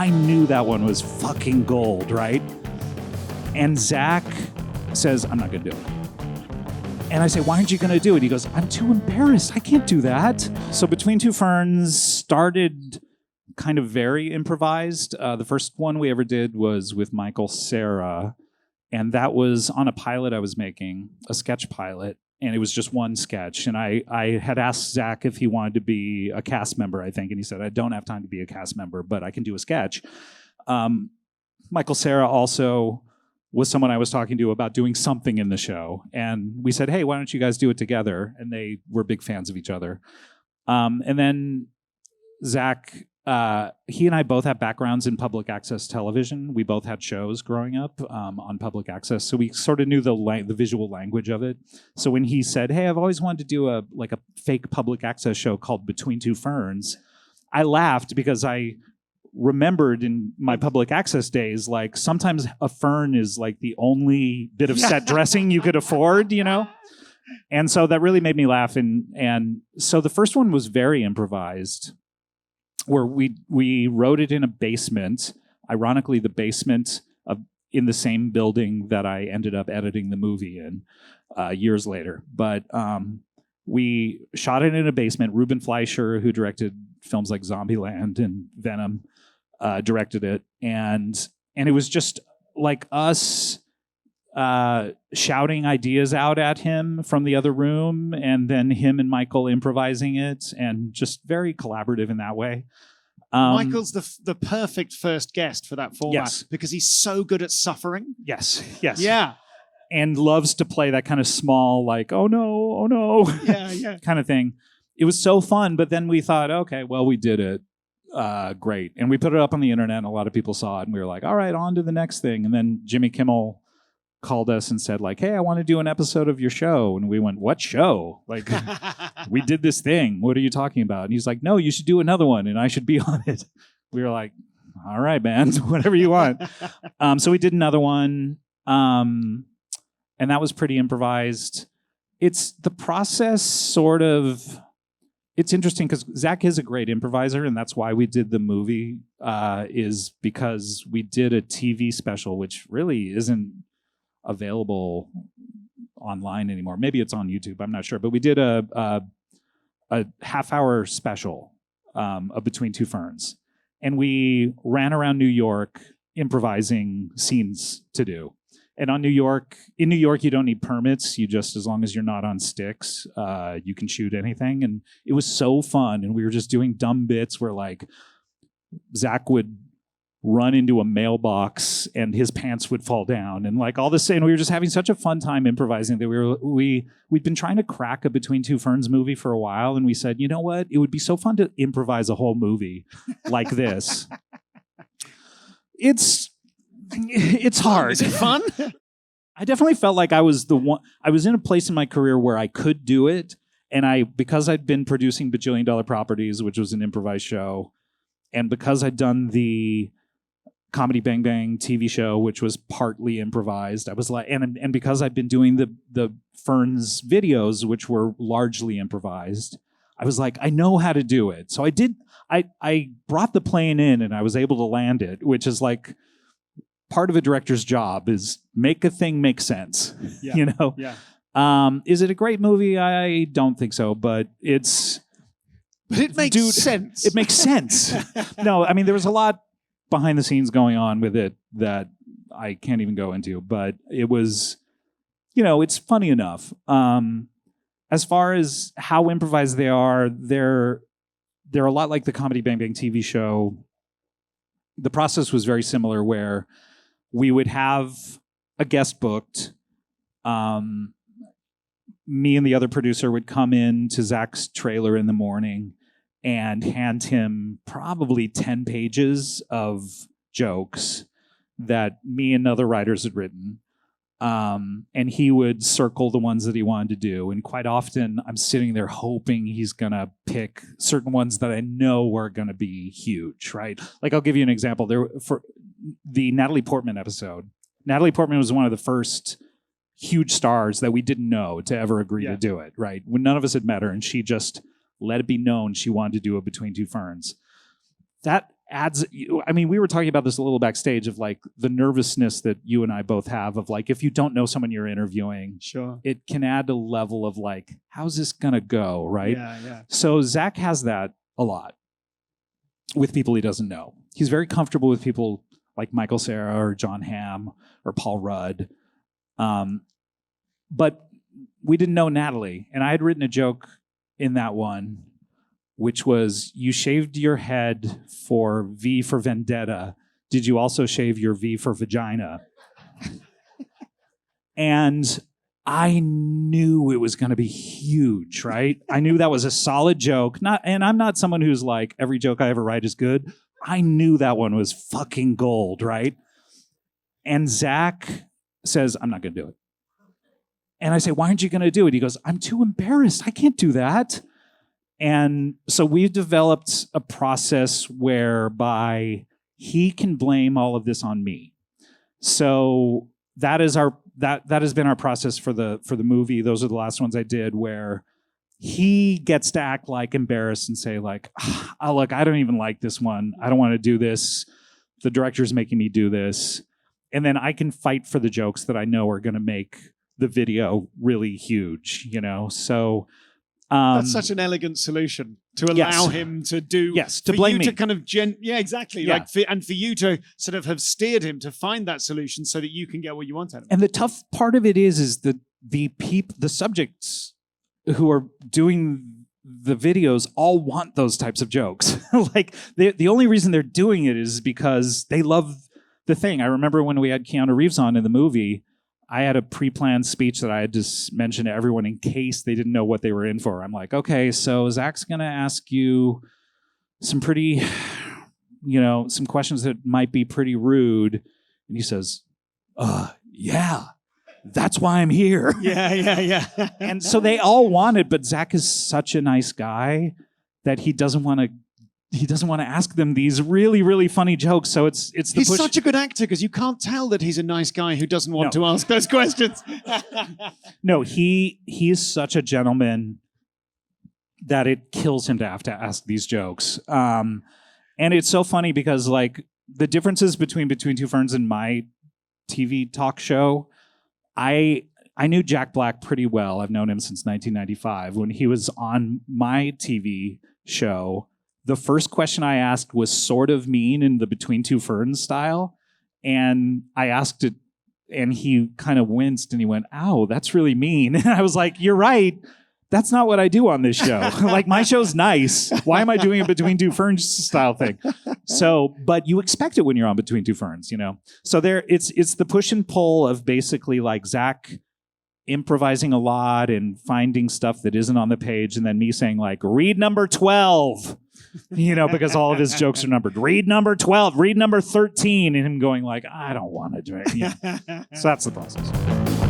I knew that one was fucking gold, right? And Zach says, I'm not going to do it. And I say, why aren't you going to do it? He goes, I'm too embarrassed. I can't do that. So Between Two Ferns started kind of very improvised. The first one we ever did was with Michael Cera. And that was on a pilot I was making, a sketch pilot. And it was just one sketch. And I had asked Zach if he wanted to be a cast member, I think. And he said, I don't have time to be a cast member, but I can do a sketch. Michael Cera also was someone I was talking to about doing something in the show. And we said, hey, why don't you guys do it together? And they were big fans of each other. And then Zach, he and I both have backgrounds in public access television. We both had shows growing up on public access. So we sort of knew the visual language of it. So when he said, hey, I've always wanted to do a fake public access show called Between Two Ferns, I laughed because I remembered in my public access days, like sometimes a fern is like the only bit of set dressing you could afford, you know? And so that really made me laugh. And so the first one was very improvised, where we wrote it in a basement, ironically the basement in the same building that I ended up editing the movie in years later. But we shot it in a basement. Ruben Fleischer, who directed films like Zombieland and Venom, directed it, and it was just like us shouting ideas out at him from the other room, and then him and Michael improvising it, and just very collaborative in that way. Michael's the perfect first guest for that format because he's so good at suffering. Yes. Yeah. And loves to play that kind of small, like, oh no, yeah, kind of thing. It was so fun, but then we thought, okay, well, we did it. Great. And we put it up on the internet, and a lot of people saw it, and we were like, all right, on to the next thing. And then Jimmy Kimmel called us and said, like, hey, I want to do an episode of your show. And we went, what show? Like, we did this thing. What are you talking about? And he's like, no, you should do another one, and I should be on it. We were like, all right, man, whatever you want. So we did another one. And that was pretty improvised. It's the process sort of, it's interesting because Zach is a great improviser, and that's why we did the movie, is because we did a TV special, which really isn't available online anymore. Maybe it's on YouTube, I'm not sure. But we did a half-hour special of Between Two Ferns. And we ran around New York improvising scenes to do. And in New York, you don't need permits. You just, as long as you're not on sticks, you can shoot anything. And it was so fun. And we were just doing dumb bits where, like, Zach would run into a mailbox and his pants would fall down, and like all this. And we were just having such a fun time improvising that we'd been trying to crack a Between Two Ferns movie for a while. And we said, you know what? It would be so fun to improvise a whole movie like this. It's hard. Is it fun? I definitely felt like I was in a place in my career where I could do it. And because I'd been producing Bajillion Dollar Properties, which was an improvised show, and because I'd done the Comedy Bang Bang TV show, which was partly improvised, I was like, and because I'd been doing the Ferns videos, which were largely improvised, I was like, I know how to do it. So I did. I brought the plane in, and I was able to land it, which is like part of a director's job, is make a thing make sense. Yeah. You know? Yeah. Is it a great movie? I don't think so, but it makes sense. It makes sense. No, I mean, there was a lot behind the scenes going on with it that I can't even go into, but it was, it's funny enough. As far as how improvised they are, they're a lot like the Comedy Bang Bang TV show. The process was very similar, where we would have a guest booked. Me and the other producer would come in to Zach's trailer in the morning and hand him probably 10 pages of jokes that me and other writers had written. And he would circle the ones that he wanted to do. And quite often I'm sitting there hoping he's going to pick certain ones that I know are going to be huge, right? Like, I'll give you an example. For the Natalie Portman episode, Natalie Portman was one of the first huge stars that we didn't know to ever agree to do it, right? When none of us had met her, and she just let it be known she wanted to do a Between Two Ferns. That adds, I mean, we were talking about this a little backstage of like the nervousness that you and I both have of like, if you don't know someone you're interviewing, sure, it can add a level of like, how's this going to go? Right. Yeah. So Zach has that a lot with people he doesn't know. He's very comfortable with people like Michael Cera or John Hamm or Paul Rudd. But we didn't know Natalie. And I had written a joke in that one, which was, you shaved your head for V for Vendetta. Did you also shave your V for vagina? And I knew it was going to be huge, right? I knew that was a solid joke. And I'm not someone who's like, every joke I ever write is good. I knew that one was fucking gold, right? And Zach says, I'm not going to do it. And I say, why aren't you going to do it? He goes, I'm too embarrassed. I can't do that. And so we've developed a process whereby he can blame all of this on me. So that is that has been our process for the movie. Those are the last ones I did, where he gets to act like embarrassed and say like, oh, look, I don't even like this one. I don't want to do this. The director's making me do this. And then I can fight for the jokes that I know are going to make the video really huge, you know? So that's such an elegant solution to allow him to do. Yes, to blame me. To kind of exactly. Yeah. And for you to sort of have steered him to find that solution so that you can get what you want out of him. And the tough part of it is the subjects who are doing the videos all want those types of jokes. Like the only reason they're doing it is because they love the thing. I remember when we had Keanu Reeves on in the movie, I had a pre-planned speech that I had to mention to everyone in case they didn't know what they were in for. I'm like, okay, so Zach's going to ask you some pretty, some questions that might be pretty rude. And he says, yeah, that's why I'm here. Yeah. And so they all want it, but Zach is such a nice guy that he doesn't want to ask them these really, really funny jokes. So it's the he's push. such a good actor because you can't tell that he's a nice guy who doesn't want to ask those questions. No, he is such a gentleman that it kills him to have to ask these jokes. And it's so funny because like the differences between Two Ferns and my TV talk show, I knew Jack Black pretty well. I've known him since 1995 when he was on my TV show. The first question I asked was sort of mean in the Between Two Ferns style. And I asked it and he kind of winced and he went, ow, that's really mean. And I was like, you're right. That's not what I do on this show. Like my show's nice. Why am I doing a Between Two Ferns style thing? So, but you expect it when you're on Between Two Ferns, So it's the push and pull of basically like Zach improvising a lot and finding stuff that isn't on the page. And then me saying like, read number 12. Because all of his jokes are numbered. Read number 12, read number 13, and him going like, I don't want to do it. So that's the process.